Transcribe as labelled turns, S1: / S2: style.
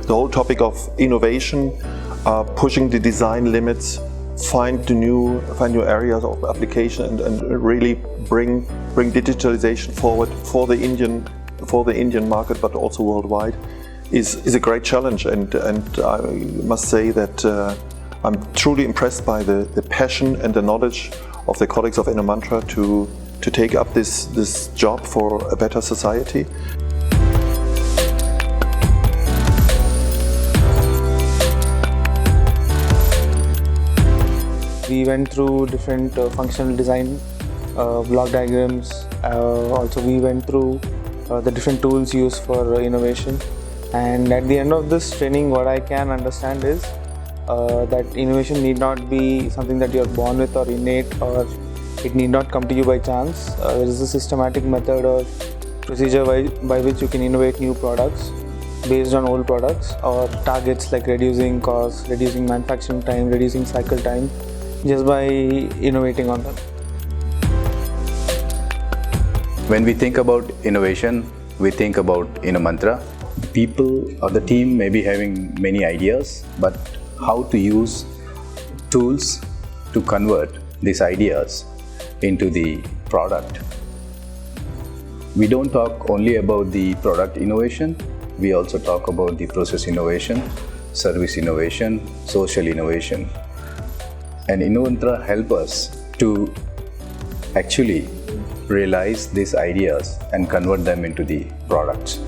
S1: the whole topic of innovation, pushing the design limits, find new areas of application, and really bring digitalization forward for the Indian market, but also worldwide, is a great challenge. And I must say that I'm truly impressed by the passion and the knowledge of the colleagues of Innomantra to take up this job for a better society.
S2: We went through different functional design, block diagrams. Also, we went through the different tools used for innovation. And at the end of this training, what I can understand is that innovation need not be something that you're born with or innate, or it need not come to you by chance. There is a systematic method or procedure by which you can innovate new products based on old products, or targets like reducing costs, reducing manufacturing time, reducing cycle time, just by innovating on them.
S3: When we think about innovation, we think about Innomantra. People or the team may be having many ideas, but how to use tools to convert these ideas into the product. We don't talk only about the product innovation, we also talk about the process innovation, service innovation, social innovation. And Innomantra help us to actually realize these ideas and convert them into the products.